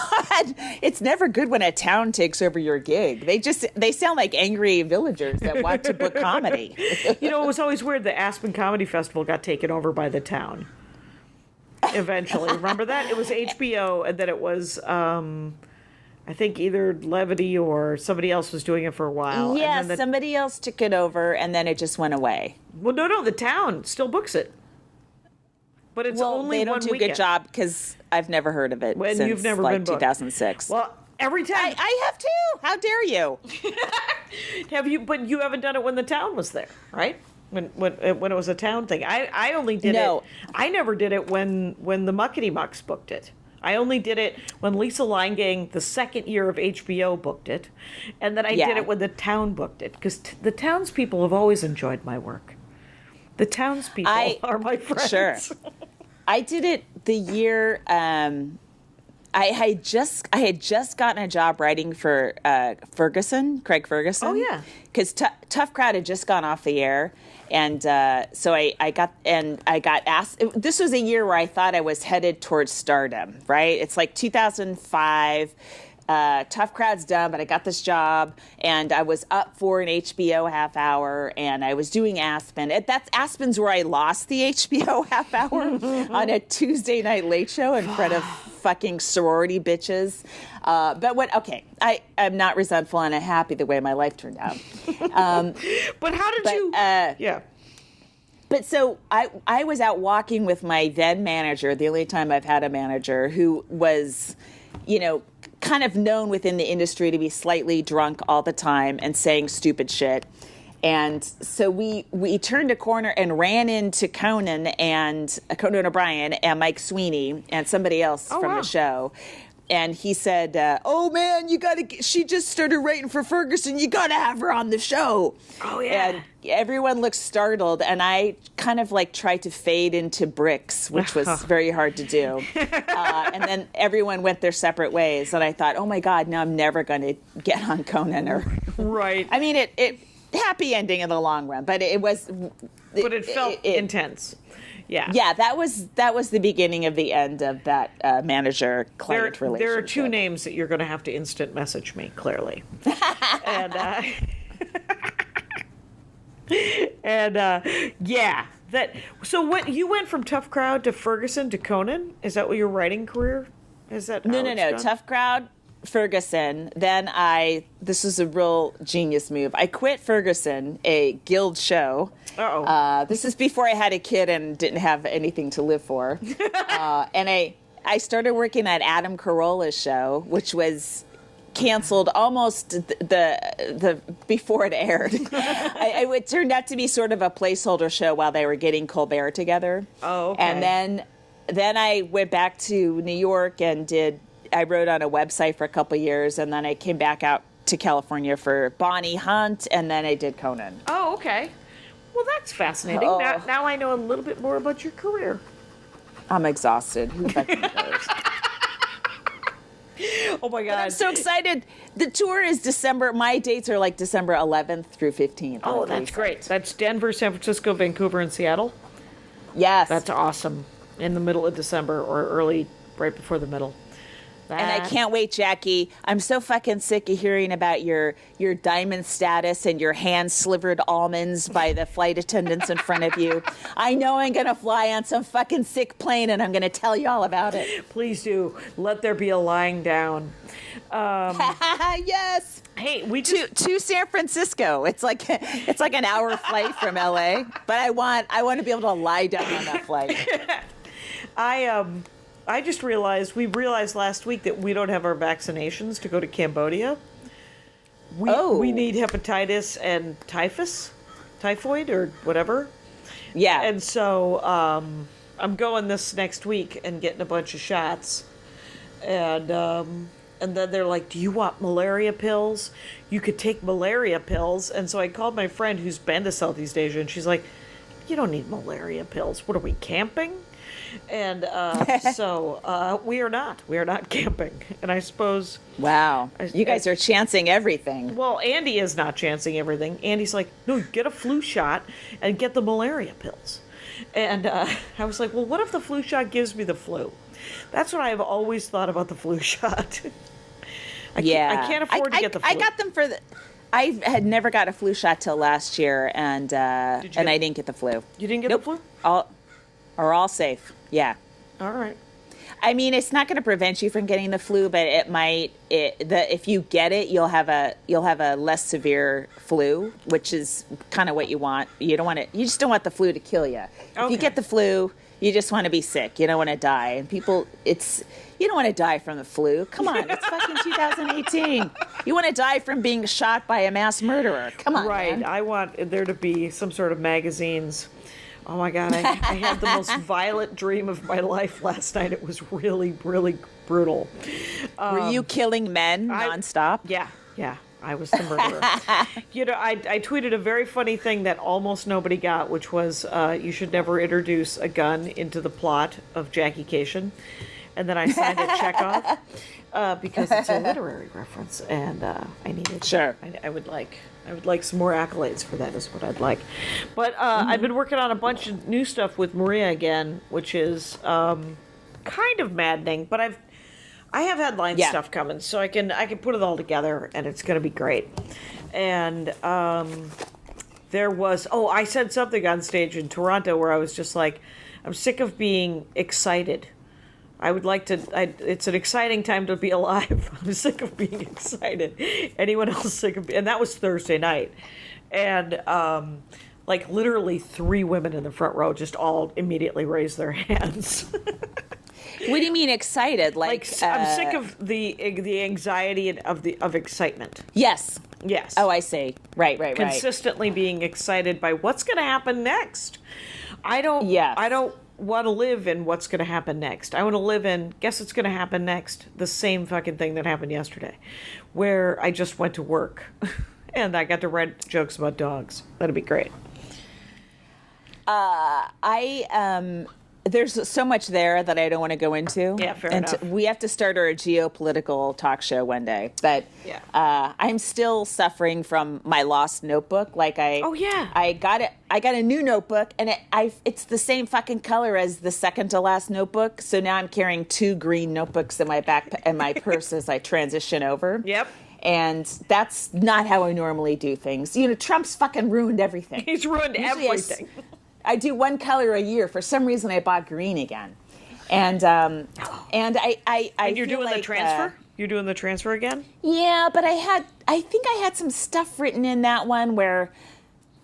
It's never good when a town takes over your gig. They sound like angry villagers that want to book comedy. You know, it was always weird. The Aspen Comedy Festival got taken over by the town. Eventually. Remember that? It was HBO, and then it was, I think either Levity or somebody else was doing it for a while. Yeah, somebody else took it over, and then it just went away. Well, no, the town still books it. But it's only they don't one do a weekend. good job because I've never heard of it When since you've never been booked. 2006. Well, every time I have too. How dare you? have you? But you haven't done it when the town was there, right? When it was a town thing. I only did it. I never did it when the Muckety Mucks booked it. I only did it when Lisa Langang, the second year of HBO, booked it, and then I did it when the town booked it because the townspeople have always enjoyed my work. The townspeople are my friends. Sure. I did it the year I had just gotten a job writing for Craig Ferguson. Oh yeah, because Tough Crowd had just gone off the air, and so I got asked. This was a year where I thought I was headed towards stardom. Right? It's like 2005. Tough Crowd's done, but I got this job, and I was up for an HBO half hour, and I was doing Aspen. Aspen's where I lost the HBO half hour on a Tuesday night late show in front of fucking sorority bitches. I'm not resentful, and I'm happy the way my life turned out. But how did you? Yeah. But so I was out walking with my then manager, the only time I've had a manager, who was, kind of known within the industry to be slightly drunk all the time and saying stupid shit. And so we turned a corner and ran into Conan O'Brien and Mike Sweeney and somebody else from the show. And he said, oh man, she just started writing for Ferguson. You got to have her on the show. Oh yeah. And everyone looked startled. And I kind of tried to fade into bricks, which was very hard to do. And then everyone went their separate ways. And I thought, oh my God, now I'm never going to get on Conan Right. I mean, it happy ending in the long run, but it was. But it felt intense. Yeah. Yeah, that was the beginning of the end of that manager-client relationship. There are two names that you're going to have to instant message me, clearly. So what, you went from Tough Crowd to Ferguson to Conan? Is that what your writing career? Is that No. Tough Crowd, Ferguson. Then this was a real genius move. I quit Ferguson, a guild show. This is before I had a kid and didn't have anything to live for. And I started working at Adam Carolla's show, which was canceled almost the before it aired. It turned out to be sort of a placeholder show while they were getting Colbert together. Oh, okay. And then I went back to New York and I wrote on a website for a couple of years, and then I came back out to California for Bonnie Hunt, and then I did Conan. Oh, okay. Well, that's fascinating. Oh. Now I know a little bit more about your career. I'm exhausted. Who fucking knows? Oh my God. But I'm so excited. The tour is December. My dates are December 11th through 15th. Oh, that's great. That's Denver, San Francisco, Vancouver, and Seattle? Yes. That's awesome. In the middle of December or early, right before the middle. And I can't wait, Jackie. I'm so fucking sick of hearing about your diamond status and your hand-slivered almonds by the flight attendants in front of you. I know I'm going to fly on some fucking sick plane, and I'm going to tell you all about it. Please do. Let there be a lying down. Yes. Hey, we just to San Francisco. It's like an hour flight from LA, but I want to be able to lie down on that flight. I just realized, we realized last week that we don't have our vaccinations to go to Cambodia. We need hepatitis and typhoid or whatever. Yeah. And so I'm going this next week and getting a bunch of shots. And then they're like, do you want malaria pills? You could take malaria pills. And so I called my friend who's been to Southeast Asia, and she's like, you don't need malaria pills. What are we, camping? And so we are not camping. And I suppose... Wow. You guys are chancing everything. Well, Andy is not chancing everything. Andy's like, no, get a flu shot and get the malaria pills. And I was like, well, what if the flu shot gives me the flu? That's what I have always thought about the flu shot. I can't afford to get the flu. I got them for the... I had never got a flu shot till last year, and I didn't get the flu. You didn't get the flu? All safe. Yeah. All right. I mean, it's not going to prevent you from getting the flu, but it might. If you get it, you'll have a less severe flu, which is kind of what you want. You don't want it. You just don't want the flu to kill you. If you get the flu, you just want to be sick. You don't want to die. And people, you don't want to die from the flu. Come on, it's fucking 2018. You want to die from being shot by a mass murderer. Come on, right? Man. I want there to be some sort of magazines. Oh my God, I had the most violent dream of my life last night. It was really, really brutal. Were you killing men nonstop? Yeah, I was the murderer. I tweeted a very funny thing that almost nobody got, which was you should never introduce a gun into the plot of Jackie-cation. And then I signed a check off because it's a literary reference, and I needed. Sure. I would like some more accolades for that. Is what I'd like. But I've been working on a bunch of new stuff with Maria again, which is kind of maddening. But I have headline stuff coming, so I can put it all together, and it's going to be great. And there was I said something on stage in Toronto where I was just like, I'm sick of being excited. I would like to. It's an exciting time to be alive. I'm sick of being excited. Anyone else sick of? And that was Thursday night, and like literally 3 women in the front row just all immediately raised their hands. What do you mean excited? Like I'm sick of the anxiety of excitement. Yes. Yes. Oh, I see. Right. Consistently being excited by what's going to happen next. I don't want to live in what's going to happen next. I want to live in, guess what's going to happen next? The same fucking thing that happened yesterday, where I just went to work and I got to write jokes about dogs. That'd be great. There's so much there that I don't want to go into. Yeah, fair enough. We have to start our geopolitical talk show one day. But I'm still suffering from my lost notebook. I got it. I got a new notebook, and it's the same fucking color as the second to last notebook. So now I'm carrying 2 green notebooks in my back and my purse as I transition over. Yep. And that's not how I normally do things. Trump's fucking ruined everything. He's ruined everything. I do 1 color a year. For some reason, I bought green again, and I And you're doing the transfer. You're doing the transfer again. Yeah, but I think I had some stuff written in that one where,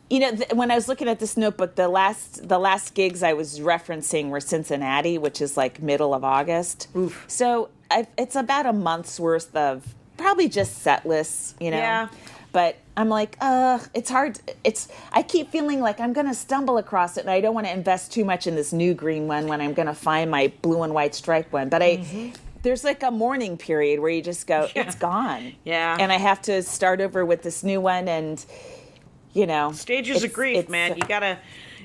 when I was looking at this notebook, the last gigs I was referencing were Cincinnati, which is like middle of August. Oof. So it's about a month's worth of probably just set lists, Yeah. But I'm like, it's hard. I keep feeling like I'm going to stumble across it, and I don't want to invest too much in this new green one when I'm going to find my blue and white striped one. But there's like a mourning period where you just go, it's gone. Yeah. And I have to start over with this new one, and, Stages of grief, man. You got to...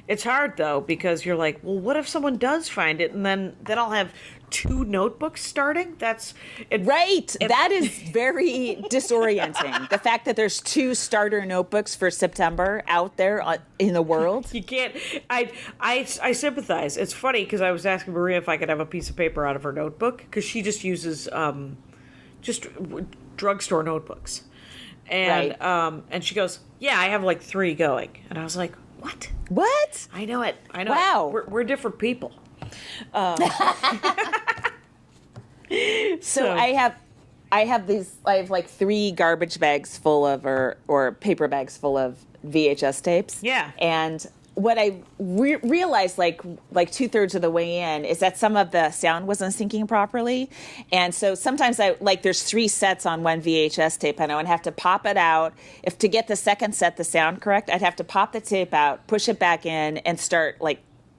It's hard, though, because you're like, well, what if someone does find it, and then I'll have 2 notebooks starting? Right. That is very disorienting. The fact that there's 2 starter notebooks for September out there in the world. You can't. I sympathize. It's funny because I was asking Maria if I could have a piece of paper out of her notebook because she just uses just drugstore notebooks, and and she goes, yeah, I have like 3 going, and I was like, What? I know it. Wow. We're different people. So I have like 3 garbage bags full of or paper bags full of VHS tapes. Yeah. And what I realized like 2/3 of the way in is that some of the sound wasn't syncing properly. And so sometimes there's 3 sets on one VHS tape and I would have to pop it out. If to get the second set, the sound correct, I'd have to pop the tape out, push it back in and start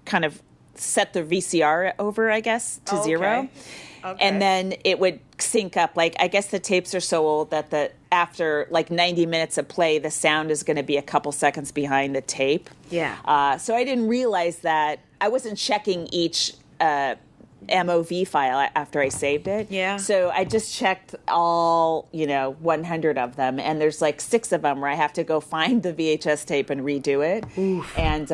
kind of set the VCR over, I guess, to 0. Okay. And then it would sync up. I guess the tapes are so old that after 90 minutes of play, the sound is going to be a couple seconds behind the tape. Yeah. So I didn't realize that. I wasn't checking each MOV file after I saved it. Yeah. So I just checked all, 100 of them, and there's like 6 of them where I have to go find the VHS tape and redo it. Oof. And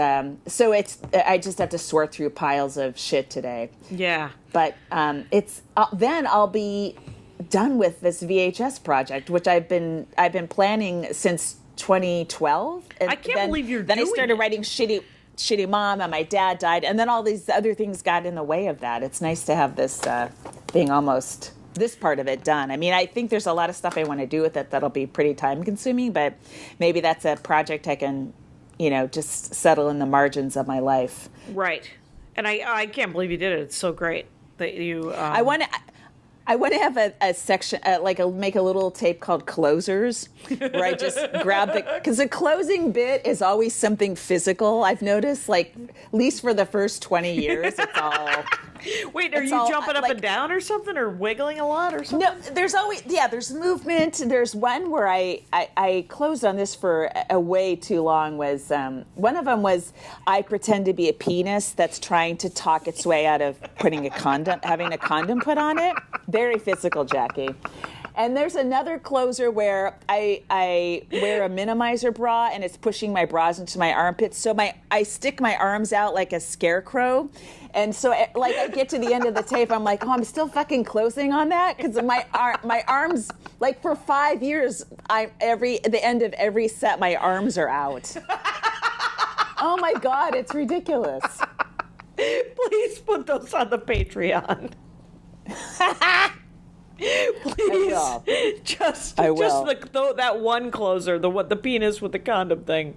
so I just have to sort through piles of shit today. Yeah. But then I'll be done with this VHS project, which I've been planning since 2012. And I can't believe you're then doing I started it. writing shitty mom, and my dad died, and then all these other things got in the way of that. It's nice to have this being almost this part of it done. I mean, I think there's a lot of stuff I want to do with it that'll be pretty time consuming, but maybe that's a project I can, just settle in the margins of my life. Right. And I can't believe you did it. It's so great that you. I want to have a section, make a little tape called Closers, where I just grab because the closing bit is always something physical. I've noticed, at least for the first 20 years, it's all. Wait, are you jumping up and down or something, or wiggling a lot or something? No, there's always, there's movement. There's one where I closed on this for a way too long. Was one of them was I pretend to be a penis that's trying to talk its way out of having a condom put on it. Very physical, Jackie. And there's another closer where I wear a minimizer bra and it's pushing my bras into my armpits. So I stick my arms out like a scarecrow. And so I get to the end of the tape, I'm like, oh, I'm still fucking closing on that? Because my arms, for 5 years, at the end of every set, my arms are out. Oh my God, it's ridiculous. Please put those on the Patreon. Please, I will. That one closer, the penis with the condom thing.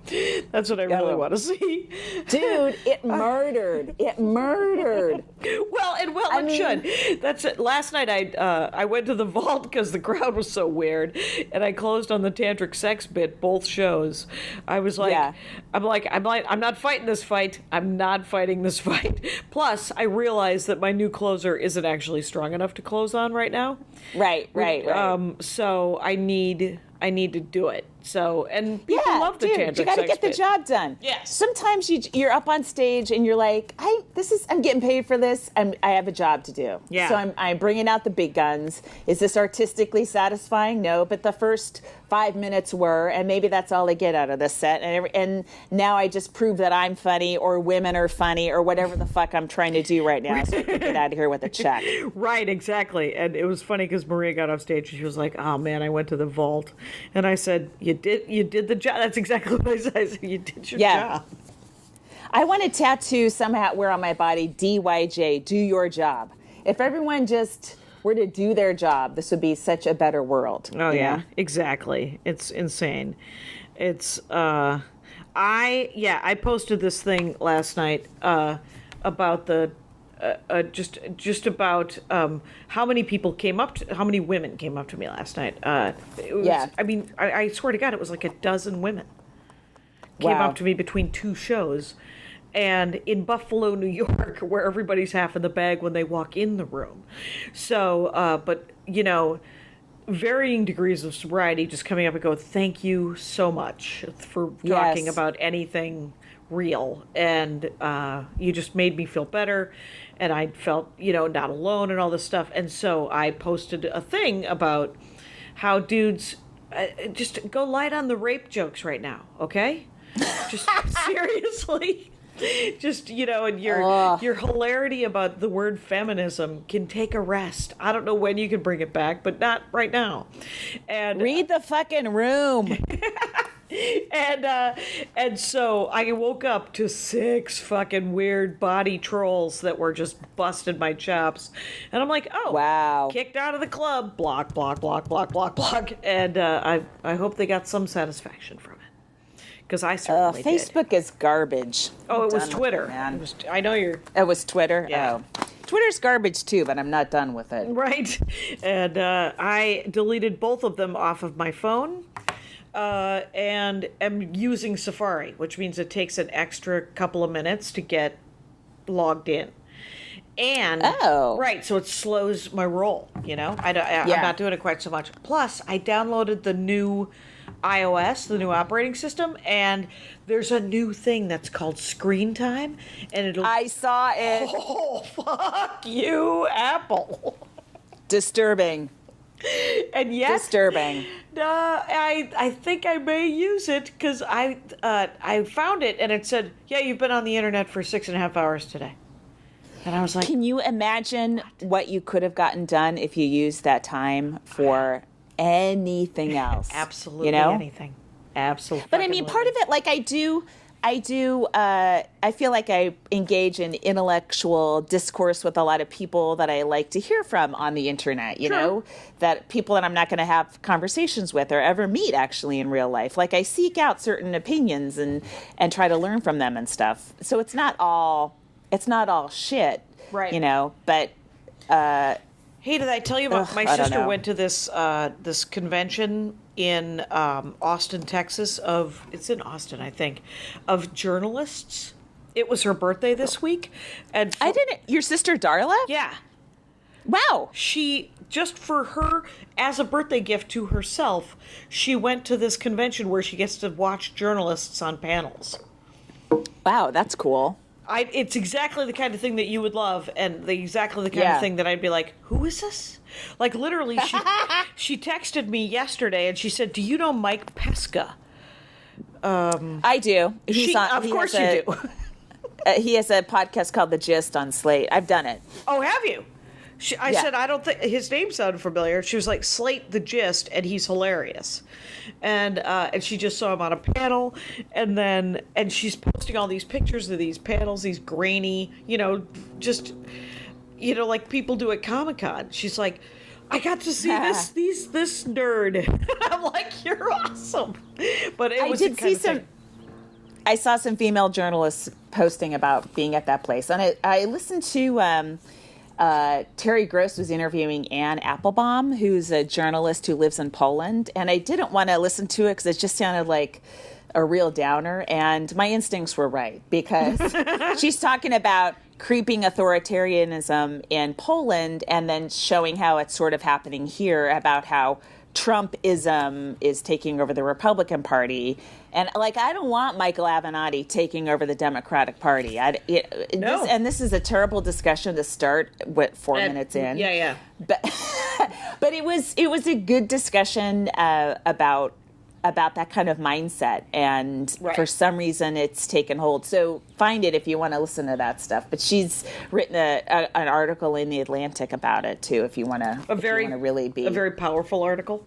That's what I really want to see, dude. It murdered. Well, it should. That's it. Last night I went to the vault because the crowd was so weird, and I closed on the tantric sex bit both shows. I was like, I'm not fighting this fight. I'm not fighting this fight. Plus, I realized that my new closer isn't actually strong enough to close on right now. Right. So I need to do it. So, and people love the tantric sex bit. You got to get the job done. Yes. Sometimes you're up on stage and you're like, I'm getting paid for this. I have a job to do. Yeah. So I'm bringing out the big guns. Is this artistically satisfying? No, but the first 5 minutes were, and maybe that's all I get out of this set. And now I just prove that I'm funny, or women are funny, or whatever the fuck I'm trying to do right now, so I can get out of here with a check. Right, exactly. And it was funny because Maria got off stage and she was like, "Oh man, I went to the vault," and I said, "You did the job." That's exactly what I said. I said, "You did your job." I want to tattoo somehow wear on my body DYJ, do your job. If everyone just were to do their job, this would be such a better world. Oh yeah, exactly. It's insane. It's I posted this thing last night about the just about how many women came up to me last night. I mean, I swear to God, it was like a dozen women came up to me between two shows. And in Buffalo, New York, where everybody's half in the bag when they walk in the room. So, but, varying degrees of sobriety, just coming up and go, thank you so much for talking about anything real. And you just made me feel better. And I felt, not alone and all this stuff. And so I posted a thing about how dudes just go light on the rape jokes right now, okay? Just seriously. Just, and your hilarity about the word feminism can take a rest. I don't know when you can bring it back, but not right now. And read the fucking room. And so I woke up to 6 fucking weird body trolls that were just busting my chops. And I'm like, oh, wow. Kicked out of the club. Block, block, block, block, block, block. And I hope they got some satisfaction from it. Because I certainly did. Facebook is garbage. Oh, it was Twitter. I know you're... It was Twitter? Yeah. Oh. Twitter's garbage too, but I'm not done with it. Right. And I deleted both of them off of my phone and am using Safari, which means it takes an extra couple of minutes to get logged in. And right, so it slows my roll, I'm not doing it quite so much. Plus, I downloaded the new iOS, the new operating system, and there's a new thing that's called screen time, and I saw it. Oh, fuck you, Apple. Disturbing. And yet, disturbing. I think I may use it because I found it and it said, yeah, you've been on the internet for 6.5 hours today. And I was like, can you imagine what you could have gotten done if you used that time for anything else? Absolutely, you know? anything. Absolutely. But I mean, part of it, like I feel like I engage in intellectual discourse with a lot of people that I like to hear from on the internet, you know, that people that I'm not going to have conversations with or ever meet actually in real life. Like I seek out certain opinions and try to learn from them and stuff. So it's not all shit, right? You know, but, hey, did I tell you about my sister went to this this convention in Austin, Texas it's in Austin, I think, of journalists. It was her birthday this week. And your sister Darla? Yeah. Wow. She, just for her, as a birthday gift to herself, she went to this convention where she gets to watch journalists on panels. Wow, that's cool. It's exactly the kind of thing that you would love, and exactly the kind of thing that I'd be like, who is this? Like, literally, she texted me yesterday, and she said, do you know Mike Pesca? I do. Of course you do. He has a podcast called The Gist on Slate. I've done it. Oh, have you? I said, I don't think his name sounded familiar. She was like, Slate The Gist, and he's hilarious. And she just saw him on a panel, and she's posting all these pictures of these panels, these grainy, just, like people do at Comic-Con. She's like, I got to see this nerd. I'm like, you're awesome. But I saw some female journalists posting about being at that place, and I listened to. Terry Gross was interviewing Anne Applebaum, who's a journalist who lives in Poland, and I didn't want to listen to it because it just sounded like a real downer, and my instincts were right, because she's talking about creeping authoritarianism in Poland and then showing how it's sort of happening here, about how Trumpism is taking over the Republican Party. And, like, I don't want Michael Avenatti taking over the Democratic Party. This is a terrible discussion to start with 4 minutes in. Yeah. But it was a good discussion about that kind of mindset. And for some reason, it's taken hold. So find it if you want to listen to that stuff. But she's written an article in The Atlantic about it, too, if you want to really be... A very powerful article.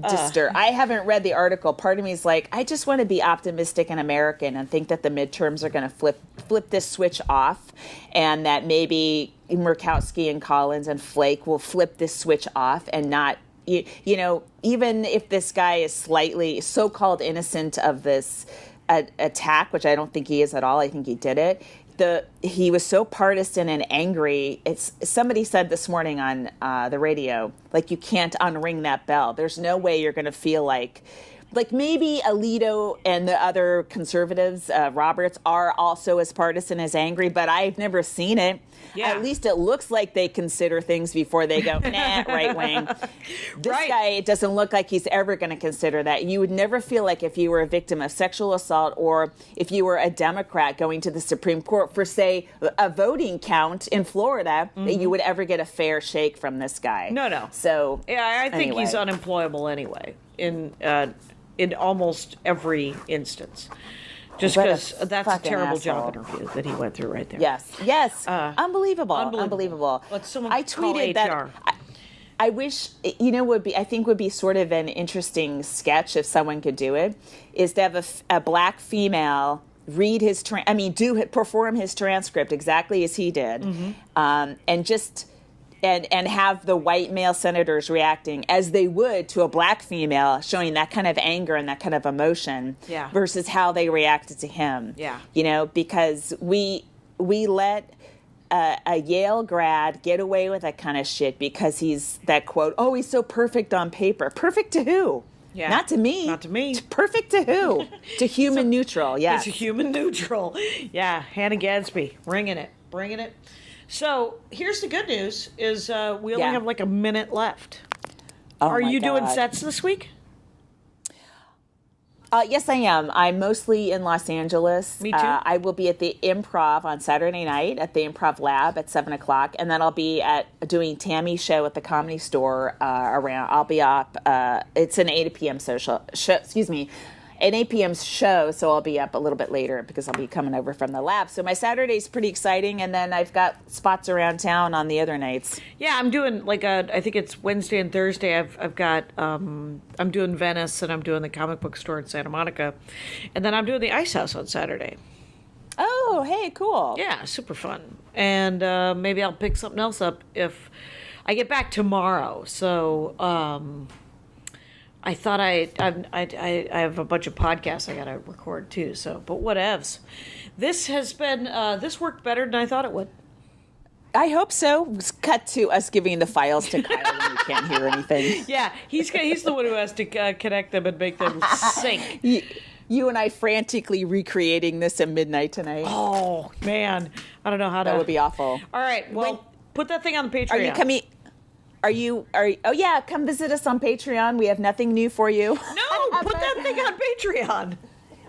I haven't read the article. Part of me is like, I just want to be optimistic and American and think that the midterms are going to flip this switch off, and that maybe Murkowski and Collins and Flake will flip this switch off and not, even if this guy is slightly so-called innocent of this attack, which I don't think he is at all. I think he did it. He was so partisan and angry. Somebody said this morning on the radio, like, you can't unring that bell. There's no way you're going to feel like maybe Alito and the other conservatives, Roberts, are also as partisan as angry, but I've never seen it. Yeah. At least it looks like they consider things before they go, nah, right wing. This guy, it doesn't look like he's ever going to consider that. You would never feel like if you were a victim of sexual assault or if you were a Democrat going to the Supreme Court for, say, a voting count in Florida, that you would ever get a fair shake from this guy. No. So, yeah, I think he's unemployable anyway in almost every instance. Just because that's a terrible job interview that he went through right there. Yes. Unbelievable. I tweeted that. I wish, I think would be sort of an interesting sketch if someone could do it, is to have a black female read his, perform his transcript exactly as he did, and just... And have the white male senators reacting as they would to a black female, showing that kind of anger and that kind of emotion, versus how they reacted to him. Yeah. Because we let a Yale grad get away with that kind of shit because he's that quote, oh, he's so perfect on paper. Perfect to who? Yeah. Not to me. Perfect to who? To human neutral, yes. It's a human neutral. Yeah, Hannah Gadsby, bringing it. So here's the good news: is we only have like a minute left. Oh, Are you God. doing sets this week? Yes, I am. I'm mostly in Los Angeles. Me too. I will be at the Improv on Saturday night at the Improv Lab at 7 o'clock. And then I'll be doing Tammy's show at the Comedy Store I'll be up. It's an 8 p.m. An 8 p.m. show, so I'll be up a little bit later because I'll be coming over from the lab. So my Saturday's pretty exciting, and then I've got spots around town on the other nights. Yeah, I'm doing I think it's Wednesday and Thursday. I've got I'm doing Venice, and I'm doing the comic book store in Santa Monica, and then I'm doing the Ice House on Saturday. Oh, hey, cool. Yeah, super fun. And maybe I'll pick something else up if I get back tomorrow. So I thought I have a bunch of podcasts I got to record too. So, but whatevs. This has been this worked better than I thought it would. I hope so. It's cut to us giving the files to Kyle when we can't hear anything. Yeah, he's the one who has to connect them and make them sync. You and I frantically recreating this at midnight tonight. Oh man, I don't know how to. That would be awful. All right, well, put that thing on the Patreon. Are you coming? Oh yeah, come visit us on Patreon. We have nothing new for you. No, put that thing on Patreon.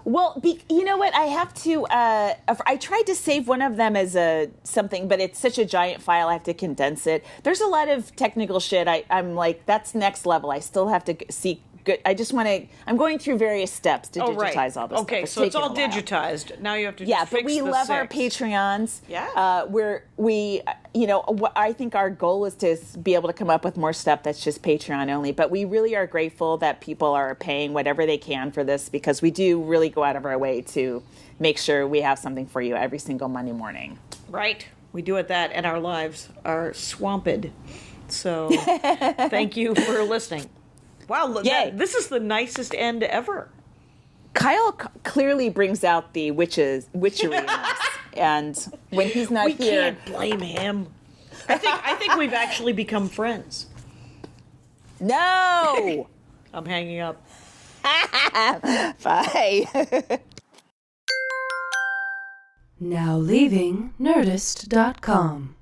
Well, you know what? I have to. I tried to save one of them as something, but it's such a giant file. I have to condense it. There's a lot of technical shit. I'm like, that's next level. I still have to see. Good. I just want to. I'm going through various steps to digitize all this. Okay, so it's all digitized. Now you have to. Just but we love our Patreons. Yeah. I think our goal is to be able to come up with more stuff that's just Patreon only. But we really are grateful that people are paying whatever they can for this, because we do really go out of our way to make sure we have something for you every single Monday morning. Right. We do it that, and our lives are swamped. So thank you for listening. Wow, look, this is the nicest end ever. Kyle clearly brings out the witchery in us, and when he's not here, we can't blame him. I think we've actually become friends. No, I'm hanging up. Bye. Now leaving Nerdist.com.